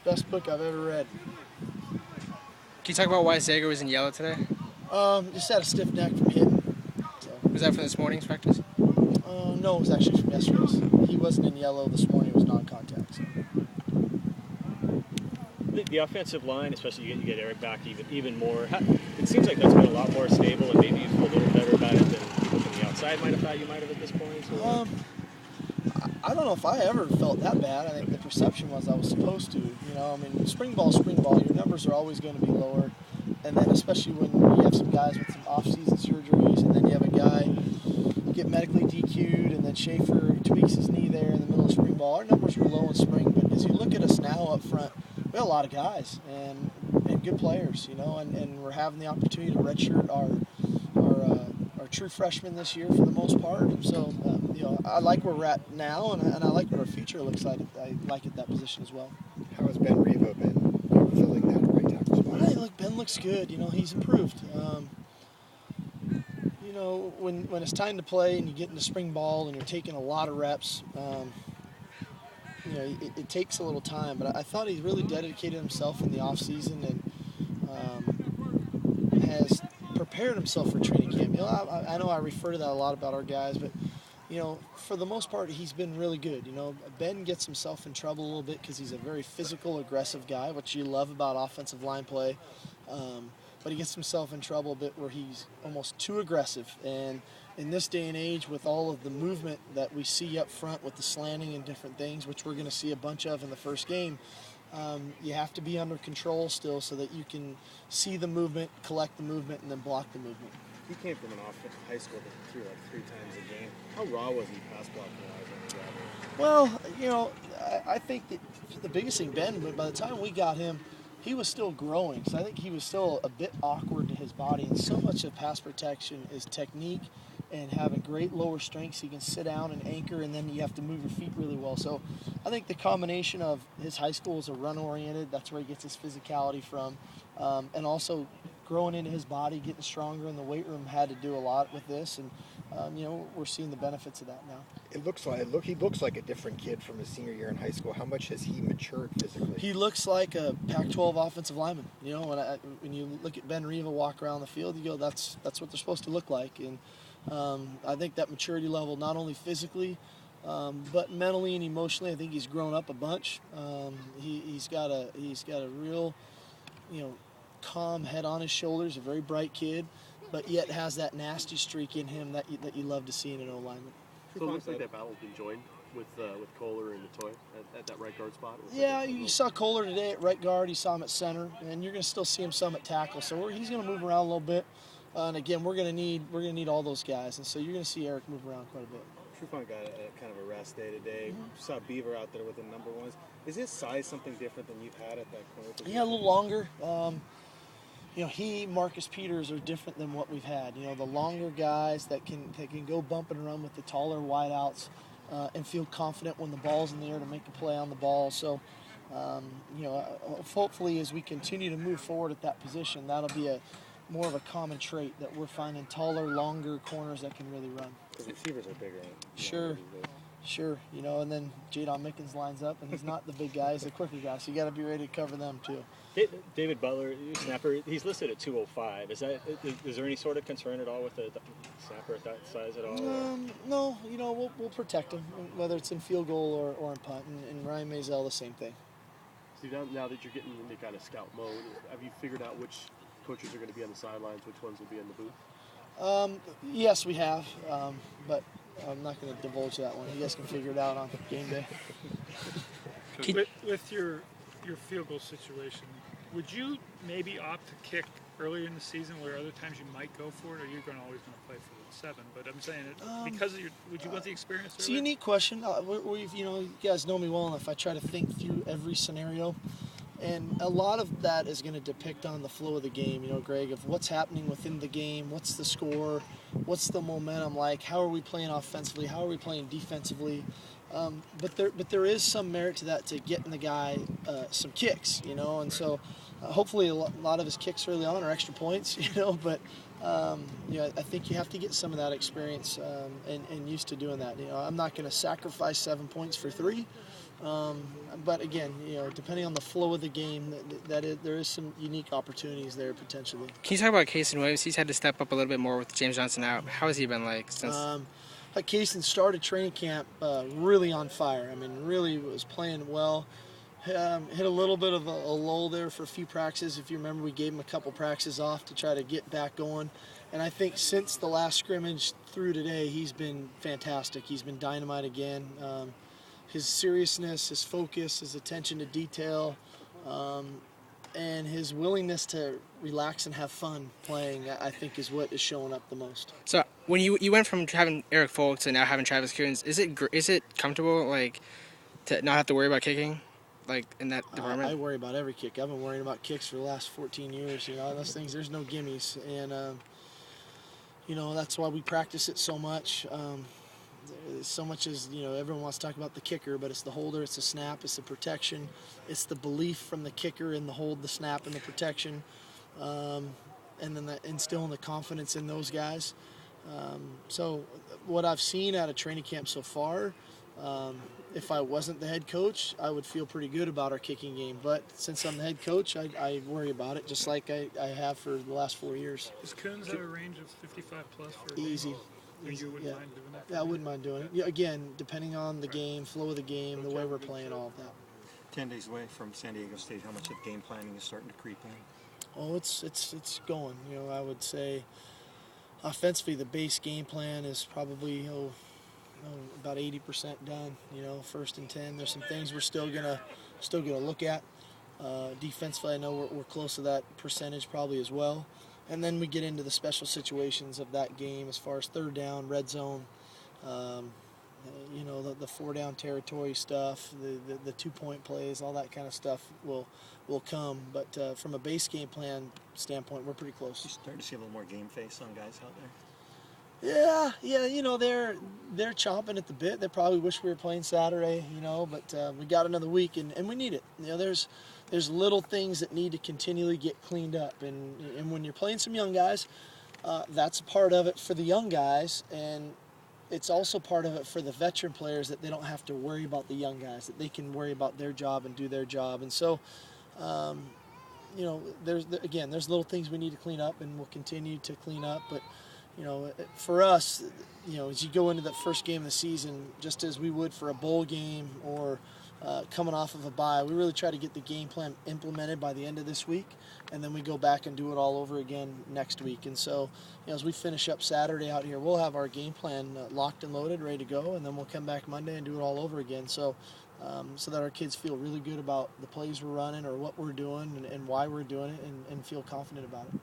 Best book I've ever read. Can you talk about why Zager was in yellow today? Just had a stiff neck from hitting. So. Was that from this morning's practice? No, it was actually from yesterday's. He wasn't in yellow this morning. It was non-contact. So. The offensive line, especially you get Eric back even more. It seems like that's been a lot more stable, and maybe you feel a little better about it than people from the outside might have thought you might have at this point. So. I don't know if I ever felt that bad. I think the perception was I was supposed to. You know, I mean, spring ball. Your numbers are always going to be lower, and then especially when you have some guys with some off-season surgeries, and then you have a guy get medically DQ'd, and then Schaefer tweaks his knee there in the middle of spring ball. Our numbers were low in spring, but as you look at us now up front, we have a lot of guys and good players, you know, and we're having the opportunity to redshirt our true freshmen this year for the most part. So, you know, I like where we're at now, and I like what our future looks like. I like at that position as well. How has Ben Revo been filling that right tackle spot? Look, Ben looks good. You know, he's improved. You know, when it's time to play and you get into spring ball and you're taking a lot of reps, you know, it takes a little time. But I thought he really dedicated himself in the off season and has prepared himself for training camp. You know, I know I refer to that a lot about our guys, but you know, for the most part, he's been really good. You know, Ben gets himself in trouble a little bit because he's a very physical, aggressive guy, which you love about offensive line play. But he gets himself in trouble a bit where he's almost too aggressive. And in this day and age, with all of the movement that we see up front with the slanting and different things, which we're going to see a bunch of in the first game, you have to be under control still so that you can see the movement, collect the movement, and then block the movement. He came from an high school that threw like 3 times a game. How raw was he pass blocking-wise? Well, you know, I think that the biggest thing, Ben, by the time we got him, he was still growing. So I think he was still a bit awkward to his body. And so much of pass protection is technique and having great lower strength so you can sit down and anchor, and then you have to move your feet really well. So I think the combination of his high school is a run-oriented, that's where he gets his physicality from, and also growing into his body, getting stronger in the weight room had to do a lot with this. And, you know, we're seeing the benefits of that now. He looks like a different kid from his senior year in high school. How much has he matured physically? He looks like a Pac-12 offensive lineman. You know, when you look at Ben Riva walk around the field, you go, that's what they're supposed to look like. And I think that maturity level, not only physically, but mentally and emotionally, I think he's grown up a bunch. He's got a real, you know, calm head on his shoulders, a very bright kid, but yet has that nasty streak in him that you love to see in an O-lineman. So it looks like that battle's been joined with Kohler and Toy at that right guard spot. Yeah, you saw Kohler today at right guard. You saw him at center, and you're going to still see him some at tackle. So he's going to move around a little bit, and again, we're going to need all those guys, and so you're going to see Eric move around quite a bit. Trufant got a kind of a rest day today. Mm-hmm. Saw Beaver out there with the number ones. Is his size something different than you've had at that corner position? Yeah, a little longer. You know, Marcus Peters are different than what we've had. You know, the longer guys that can go bump and run with the taller wideouts and feel confident when the ball's in the air to make a play on the ball. So, you know, hopefully as we continue to move forward at that position, that'll be more of a common trait that we're finding taller, longer corners that can really run. Because receivers are bigger. Sure. You know, and then Jadon Mickens lines up, and he's not the big guy; he's a quicker guy. So you got to be ready to cover them too. David Butler, snapper, he's listed at 205. Is there any sort of concern at all with the snapper at that size at all? No. You know, we'll protect him, whether it's in field goal or in punt. And Ryan Mazel, the same thing. Steve, now that you're getting into kind of scout mode, have you figured out which coaches are going to be on the sidelines, which ones will be in the booth? Yes, we have, but I'm not going to divulge that one. You guys can figure it out on game day. With your field goal situation, would you maybe opt to kick earlier in the season where other times you might go for it, or you're always going to play for the 7? But I'm saying because of would you want the experience? It's a unique question. You know, you guys know me well enough. I try to think through every scenario. And a lot of that is going to depict on the flow of the game, you know, Greg, of what's happening within the game, what's the score, what's the momentum like, how are we playing offensively, how are we playing defensively. But there is some merit to that, to getting the guy some kicks, you know, and so hopefully a lot of his kicks early on are extra points, you know, but you know, I think you have to get some of that experience and used to doing that. You know, I'm not going to sacrifice 7 points for 3. But again, depending on the flow of the game, there is some unique opportunities there potentially. Can you talk about Casey Williams? He's had to step up a little bit more with James Johnson out. How has he been like since? Casey started training camp really on fire. I mean, really was playing well. Hit a little bit of a lull there for a few practices. If you remember, we gave him a couple practices off to try to get back going. And I think since the last scrimmage through today, he's been fantastic. He's been dynamite again. His seriousness, his focus, his attention to detail, and his willingness to relax and have fun playing, I think, is what is showing up the most. So when you went from having Eric Folk to now having Travis Kearns, is it comfortable to not have to worry about kicking? In that department? I worry about every kick. I've been worrying about kicks for the last 14 years. Those things, there's no gimmies. And, that's why we practice it so much. So much as, everyone wants to talk about the kicker, but it's the holder, it's the snap, it's the protection. It's the belief from the kicker in the hold, the snap, and the protection. And then instilling the confidence in those guys. So what I've seen out of training camp so far, if I wasn't the head coach, I would feel pretty good about our kicking game. But since I'm the head coach, I worry about it, just like I have for the last 4 years. Does Coons have a range of 55 plus for a Easy. game? You wouldn't mind doing that? Yeah, I wouldn't mind doing it. Yeah, again, depending on the game, flow of the game, the way we're playing, all of that. 10 days away from San Diego State, how much of game planning is starting to creep in? Oh, it's going. I would say offensively, the base game plan is probably about 80% done. 1st and 10. There's some things we're still gonna look at. Defensively, I know we're close to that percentage probably as well. And then we get into the special situations of that game as far as 3rd down, red zone, the 4-down territory stuff, the 2-point plays, all that kind of stuff will come. But from a base game plan standpoint, we're pretty close. You starting to see a little more game face on guys out there? Yeah, they're chomping at the bit. They probably wish we were playing Saturday, but we got another week and we need it. There's little things that need to continually get cleaned up, and when you're playing some young guys, that's part of it for the young guys, and it's also part of it for the veteran players that they don't have to worry about the young guys, that they can worry about their job and do their job. And so, there's little things we need to clean up, and we'll continue to clean up, but for us, as you go into the first game of the season, just as we would for a bowl game or coming off of a bye, we really try to get the game plan implemented by the end of this week, and then we go back and do it all over again next week. And so, as we finish up Saturday out here, we'll have our game plan locked and loaded, ready to go, and then we'll come back Monday and do it all over again. So that our kids feel really good about the plays we're running or what we're doing and why we're doing it, and feel confident about it.